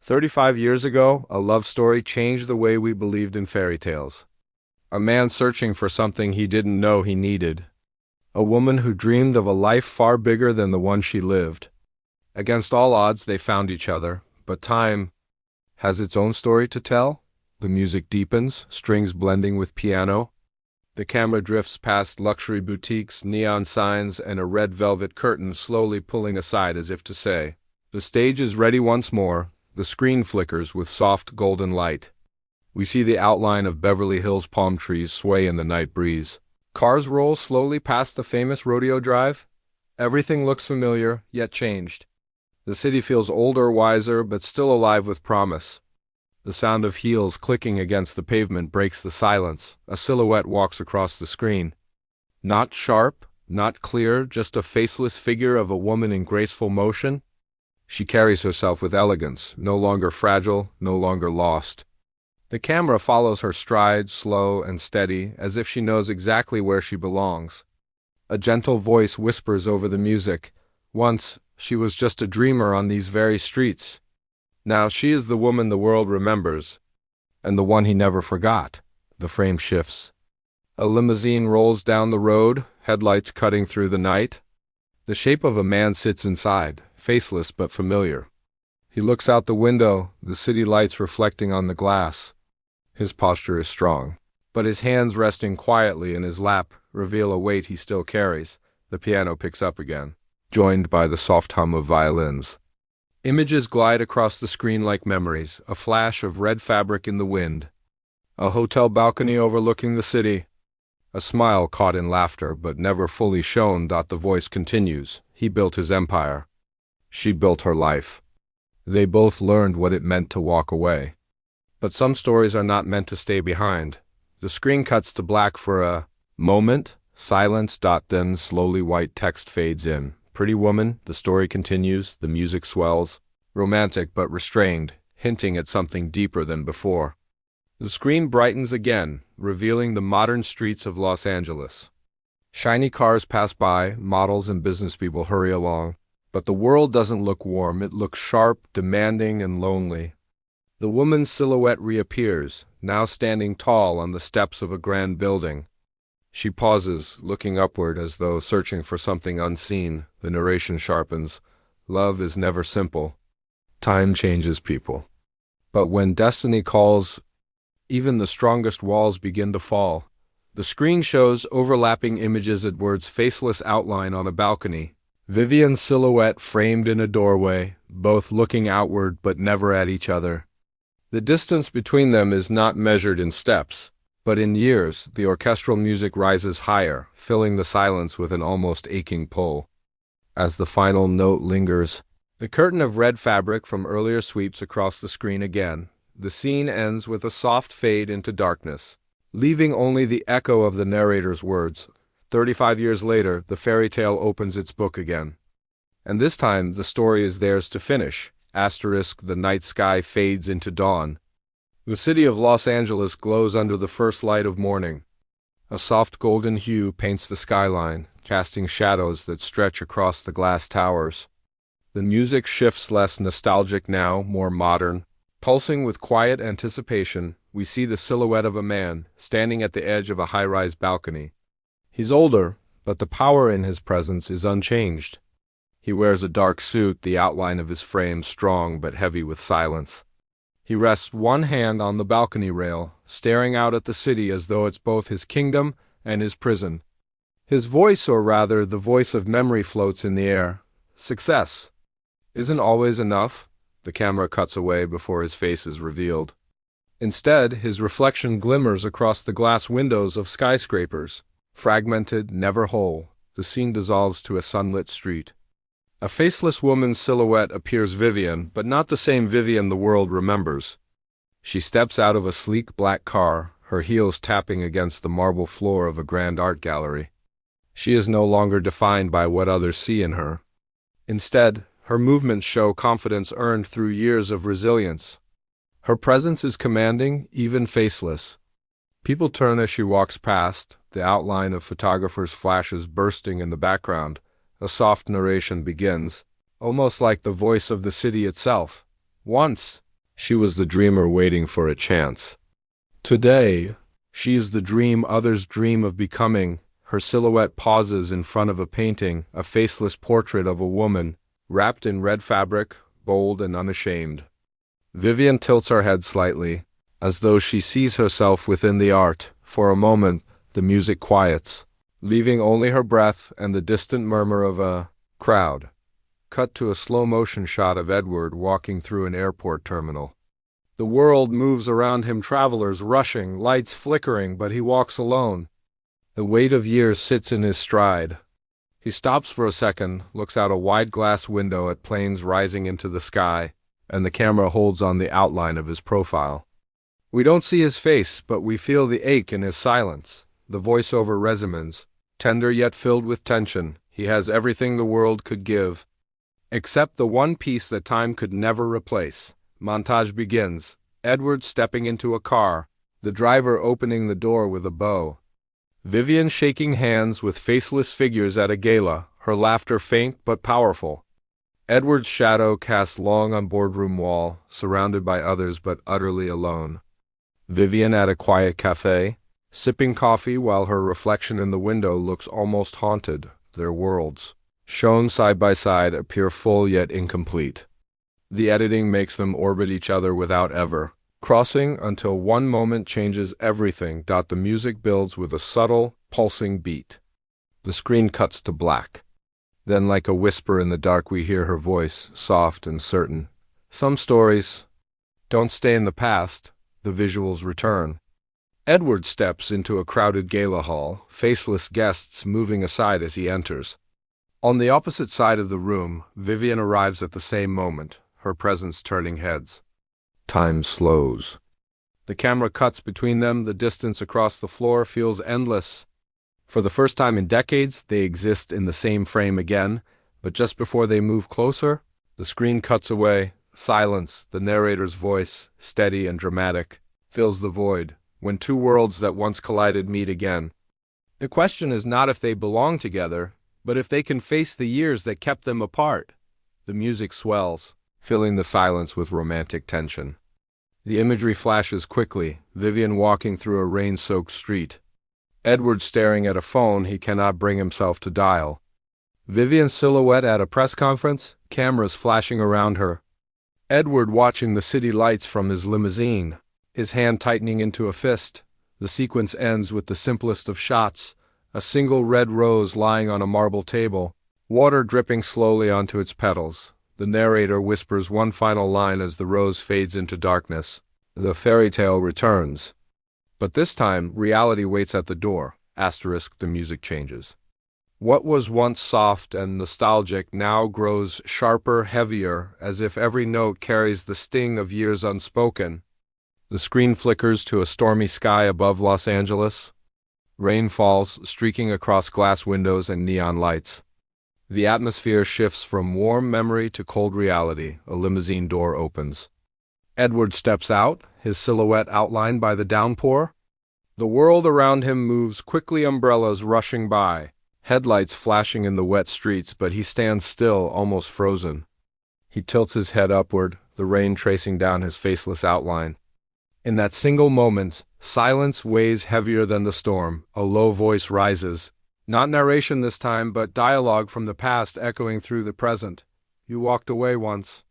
35 years ago, a love story changed the way we believed in fairy tales. A man searching for something he didn't know he needed. A woman who dreamed of a life far bigger than the one she lived. Against all odds, they found each other, but time has its own story to tell. The music deepens, strings blending with piano. The camera drifts past luxury boutiques, neon signs, and a red velvet curtain slowly pulling aside as if to say, "The stage is ready once more." The screen flickers with soft golden light. We see the outline of Beverly Hills palm trees sway in the night breeze. Cars roll slowly past the famous rodeo drive. Everything looks familiar, yet changed. The city feels older, wiser, but still alive with promise. The sound of heels clicking against the pavement breaks the silence. A silhouette walks across the screen. Not sharp, not clear, just a faceless figure of a woman in graceful motion. She carries herself with elegance, no longer fragile, no longer lost. The camera follows her stride, slow and steady, as if she knows exactly where she belongs. A gentle voice whispers over the music. Once, she was just a dreamer on these very streets. Now she is the woman the world remembers, and the one he never forgot. The frame shifts. A limousine rolls down the road, headlights cutting through the night. The shape of a man sits inside, faceless but familiar. He looks out the window, the city lights reflecting on the glass. His posture is strong, but his hands resting quietly in his lap reveal a weight he still carries. The piano picks up again, joined by the soft hum of violins. Images glide across the screen like memories, a flash of red fabric in the wind. A hotel balcony overlooking the city. A smile caught in laughter, but never fully shown. The voice continues. He built his empire. She built her life. They both learned what it meant to walk away. But some stories are not meant to stay behind. The screen cuts to black for a moment, silence. Then slowly white text fades in. Pretty woman, the story continues, the music swells. Romantic but restrained, hinting at something deeper than before. The screen brightens again, revealing the modern streets of Los Angeles. Shiny cars pass by, models and businesspeople hurry along. But the world doesn't look warm, it looks sharp, demanding, and lonely. The woman's silhouette reappears, now standing tall on the steps of a grand building. She pauses, looking upward as though searching for something unseen. The narration sharpens. Love is never simple. Time changes people. But when destiny calls, even the strongest walls begin to fall. The screen shows overlapping images. Edward's faceless outline on a balcony. Vivian's silhouette framed in a doorway, both looking outward but never at each other. The distance between them is not measured in steps, but in years. The orchestral music rises higher, filling the silence with an almost aching pull. As the final note lingers, the curtain of red fabric from earlier sweeps across the screen again. The scene ends with a soft fade into darkness, leaving only the echo of the narrator's words. 35 years later, the fairy tale opens its book again. And this time, the story is theirs to finish. The night sky fades into dawn. The city of Los Angeles glows under the first light of morning. A soft golden hue paints the skyline, casting shadows that stretch across the glass towers. The music shifts, less nostalgic now, more modern. Pulsing with quiet anticipation, we see the silhouette of a man, standing at the edge of a high-rise balcony. He's older, but the power in his presence is unchanged. He wears a dark suit, the outline of his frame strong but heavy with silence. He rests one hand on the balcony rail, staring out at the city as though it's both his kingdom and his prison. His voice, or rather the voice of memory, floats in the air. Success isn't always enough. The camera cuts away before his face is revealed. Instead, his reflection glimmers across the glass windows of skyscrapers. Fragmented, never whole, the scene dissolves to a sunlit street. A faceless woman's silhouette appears. Vivian, but not the same Vivian the world remembers. She steps out of a sleek black car, her heels tapping against the marble floor of a grand art gallery. She is no longer defined by what others see in her. Instead, her movements show confidence earned through years of resilience. Her presence is commanding, even faceless. People turn as she walks past, the outline of photographers' flashes bursting in the background. A soft narration begins, almost like the voice of the city itself. Once, She was the dreamer waiting for a chance. Today, she is the dream others dream of becoming. Her silhouette pauses in front of a painting, a faceless portrait of a woman, wrapped in red fabric, bold and unashamed. Vivian tilts her head slightly, as though she sees herself within the art. For a moment, the music quiets, leaving only her breath and the distant murmur of a crowd. Cut to a slow-motion shot of Edward walking through an airport terminal. The world moves around him, travelers rushing, lights flickering, but he walks alone. The weight of years sits in his stride. He stops for a second, looks out a wide glass window at planes rising into the sky, and the camera holds on the outline of his profile. We don't see his face, but we feel the ache in his silence. The voiceover resonates, tender yet filled with tension. He has everything the world could give, except the one piece that time could never replace. Montage begins. Edward stepping into a car, the driver opening the door with a bow. Vivian shaking hands with faceless figures at a gala, her laughter faint but powerful. Edward's shadow cast long on boardroom wall, surrounded by others but utterly alone. Vivian at a quiet cafe, sipping coffee while her reflection in the window looks almost haunted. Their worlds, shown side by side, appear full yet incomplete. The editing makes them orbit each other without ever crossing, until one moment changes everything. The music builds with a subtle, pulsing beat. The screen cuts to black. Then, like a whisper in the dark, we hear her voice, soft and certain. Some stories don't stay in the past. The visuals return. Edward steps into a crowded gala hall, faceless guests moving aside as he enters. On the opposite side of the room, Vivian arrives at the same moment, her presence turning heads. Time slows. The camera cuts between them. The distance across the floor feels endless. For the first time in decades, they exist in the same frame again, but just before they move closer, the screen cuts away. Silence, the narrator's voice, steady and dramatic, fills the void, when two worlds that once collided meet again. The question is not if they belong together, but if they can face the years that kept them apart. The music swells, filling the silence with romantic tension. The imagery flashes quickly, Vivian walking through a rain-soaked street. Edward staring at a phone he cannot bring himself to dial. Vivian's silhouette at a press conference, cameras flashing around her. Edward watching the city lights from his limousine, his hand tightening into a fist. The sequence ends with the simplest of shots, a single red rose lying on a marble table, water dripping slowly onto its petals. The narrator whispers one final line as the rose fades into darkness. The fairy tale returns. But this time, reality waits at the door. The music changes. What was once soft and nostalgic now grows sharper, heavier, as if every note carries the sting of years unspoken. The screen flickers to a stormy sky above Los Angeles. Rain falls, streaking across glass windows and neon lights. The atmosphere shifts from warm memory to cold reality. A limousine door opens. Edward steps out, his silhouette outlined by the downpour. The world around him moves quickly, umbrellas rushing by, headlights flashing in the wet streets, but he stands still, almost frozen. He tilts his head upward, the rain tracing down his faceless outline. In that single moment, silence weighs heavier than the storm. A low voice rises. Not narration this time, but dialogue from the past echoing through the present. You walked away once.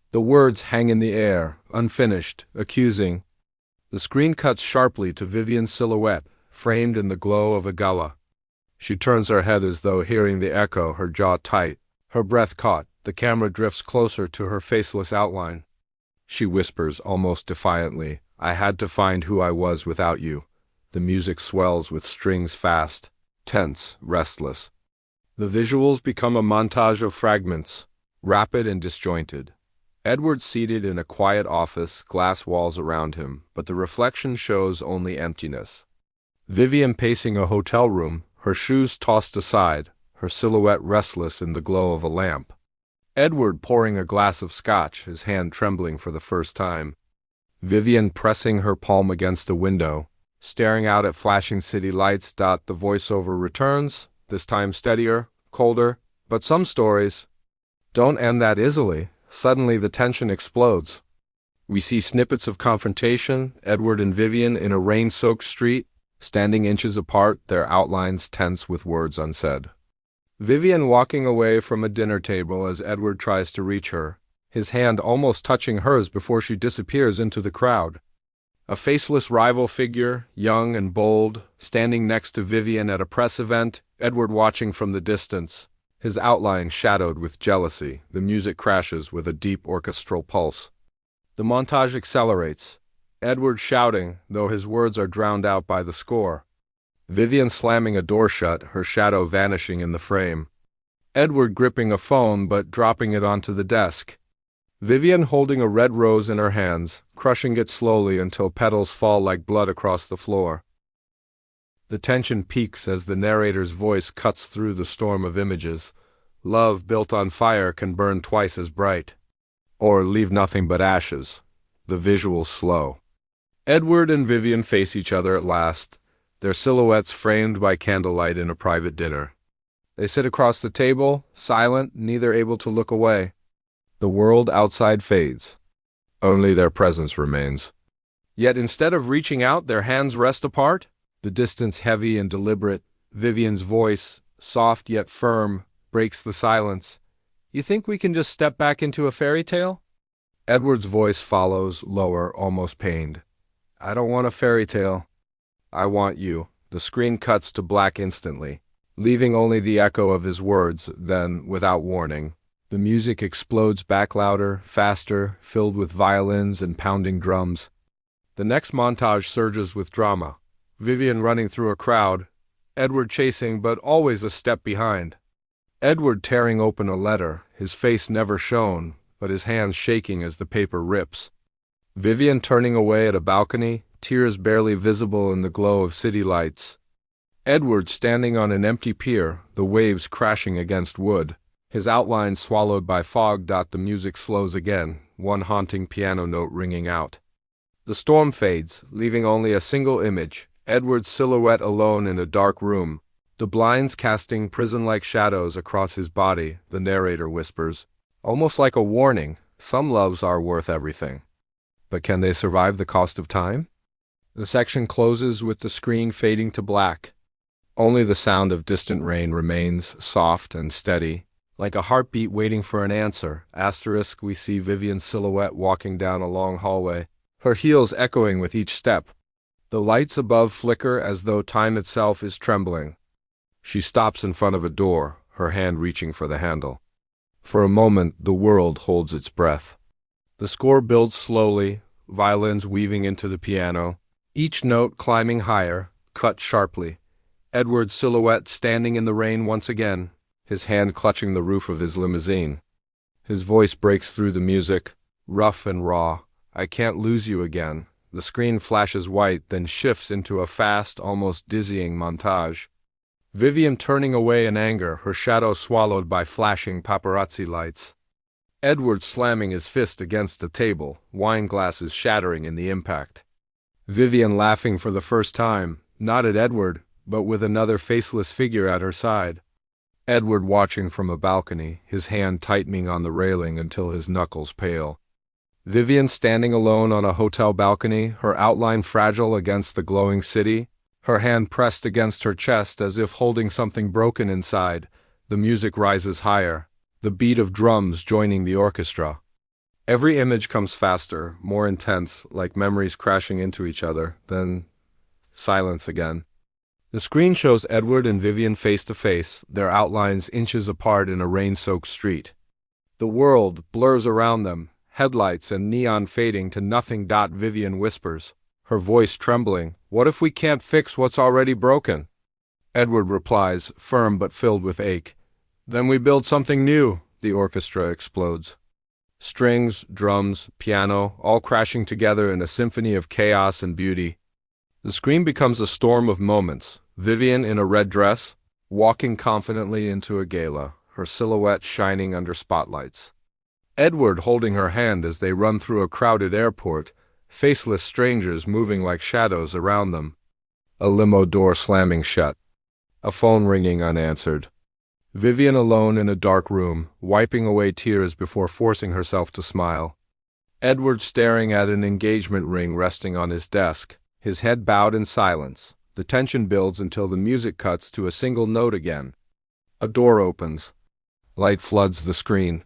The words hang in the air, unfinished, accusing. The screen cuts sharply to Vivian's silhouette, framed in the glow of a gala. She turns her head as though hearing the echo, her jaw tight, her breath caught. The camera drifts closer to her faceless outline. She whispers, almost defiantly, I had to find who I was without you. The music swells with strings fast, tense, restless. The visuals become a montage of fragments, rapid and disjointed. Edward seated in a quiet office, glass walls around him, but the reflection shows only emptiness. Vivian pacing a hotel room, her shoes tossed aside, her silhouette restless in the glow of a lamp. Edward pouring a glass of scotch, his hand trembling for the first time. Vivian pressing her palm against a window, staring out at flashing city lights. The voiceover returns, this time steadier, colder. But some stories don't end that easily. Suddenly the tension explodes. We see snippets of confrontation, Edward and Vivian in a rain-soaked street, standing inches apart, their outlines tense with words unsaid. Vivian walking away from a dinner table as Edward tries to reach her, his hand almost touching hers before she disappears into the crowd. A faceless rival figure, young and bold, standing next to Vivian at a press event, Edward watching from the distance, his outline shadowed with jealousy. The music crashes with a deep orchestral pulse. The montage accelerates, Edward shouting, though his words are drowned out by the score. Vivian slamming a door shut, her shadow vanishing in the frame. Edward gripping a phone but dropping it onto the desk. Vivian holding a red rose in her hands, crushing it slowly until petals fall like blood across the floor. The tension peaks as the narrator's voice cuts through the storm of images. Love built on fire can burn twice as bright. Or leave nothing but ashes. The visuals slow. Edward and Vivian face each other at last, their silhouettes framed by candlelight in a private dinner. They sit across the table, silent, neither able to look away. The world outside fades. Only their presence remains. Yet instead of reaching out, their hands rest apart, the distance heavy and deliberate. Vivian's voice, soft yet firm, breaks the silence. You think we can just step back into a fairy tale? Edward's voice follows, lower, almost pained. I don't want a fairy tale. I want you. The screen cuts to black instantly, leaving only the echo of his words. Then, without warning, the music explodes back louder, faster, filled with violins and pounding drums. The next montage surges with drama. Vivian running through a crowd, Edward chasing but always a step behind. Edward tearing open a letter, his face never shown, but his hands shaking as the paper rips. Vivian turning away at a balcony, tears barely visible in the glow of city lights. Edward standing on an empty pier, the waves crashing against wood, his outline swallowed by fog. The music slows again, one haunting piano note ringing out. The storm fades, leaving only a single image, Edward's silhouette alone in a dark room, the blinds casting prison-like shadows across his body. The narrator whispers, almost like a warning, some loves are worth everything. But can they survive the cost of time? The section closes with the screen fading to black. Only the sound of distant rain remains, soft and steady, like a heartbeat waiting for an answer. Asterisk, we see Vivian's silhouette walking down a long hallway, her heels echoing with each step. The lights above flicker as though time itself is trembling. She stops in front of a door, her hand reaching for the handle. For a moment, the world holds its breath. The score builds slowly, violins weaving into the piano, each note climbing higher, cut sharply. Edward's silhouette standing in the rain once again, his hand clutching the roof of his limousine. His voice breaks through the music, rough and raw. I can't lose you again. The screen flashes white, then shifts into a fast, almost dizzying montage. Vivian turning away in anger, her shadow swallowed by flashing paparazzi lights. Edward slamming his fist against the table, wine glasses shattering in the impact. Vivian laughing for the first time, not at Edward, but with another faceless figure at her side. Edward watching from a balcony, his hand tightening on the railing until his knuckles pale. Vivian standing alone on a hotel balcony, her outline fragile against the glowing city, her hand pressed against her chest as if holding something broken inside. The music rises higher, the beat of drums joining the orchestra. Every image comes faster, more intense, like memories crashing into each other, then silence again. The screen shows Edward and Vivian face to face, their outlines inches apart in a rain-soaked street. The world blurs around them, headlights and neon fading to nothing. Vivian whispers, her voice trembling, what if we can't fix what's already broken? Edward replies, firm but filled with ache, then we build something new. The orchestra explodes. Strings, drums, piano, all crashing together in a symphony of chaos and beauty. The screen becomes a storm of moments. Vivian in a red dress, walking confidently into a gala, her silhouette shining under spotlights. Edward holding her hand as they run through a crowded airport, faceless strangers moving like shadows around them. A limo door slamming shut. A phone ringing unanswered. Vivian alone in a dark room, wiping away tears before forcing herself to smile. Edward staring at an engagement ring resting on his desk, his head bowed in silence. The tension builds until the music cuts to a single note again. A door opens. Light floods the screen.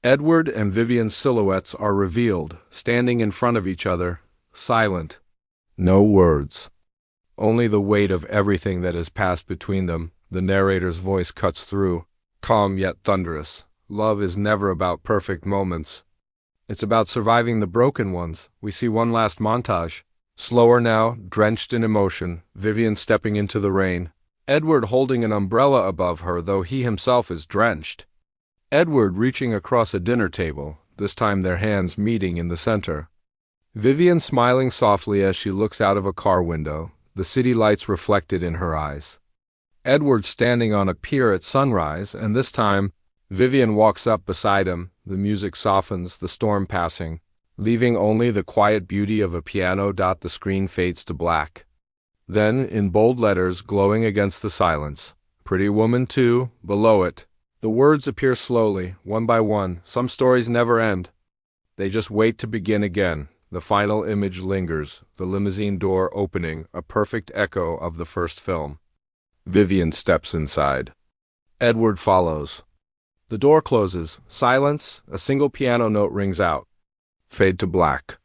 Edward and Vivian's silhouettes are revealed, standing in front of each other, silent. No words. Only the weight of everything that has passed between them. The narrator's voice cuts through, calm yet thunderous. Love is never about perfect moments. It's about surviving the broken ones. We see one last montage. Slower now, drenched in emotion, Vivian stepping into the rain. Edward holding an umbrella above her, though he himself is drenched. Edward reaching across a dinner table, this time their hands meeting in the center. Vivian smiling softly as she looks out of a car window, the city lights reflected in her eyes. Edward standing on a pier at sunrise, and this time, Vivian walks up beside him. The music softens, the storm passing, leaving only the quiet beauty of a piano. The screen fades to black. Then, in bold letters glowing against the silence, "Pretty Woman 2," below it. The words appear slowly, one by one. Some stories never end. They just wait to begin again. The final image lingers, the limousine door opening, a perfect echo of the first film. Vivian steps inside. Edward follows. The door closes. Silence. A single piano note rings out. Fade to black.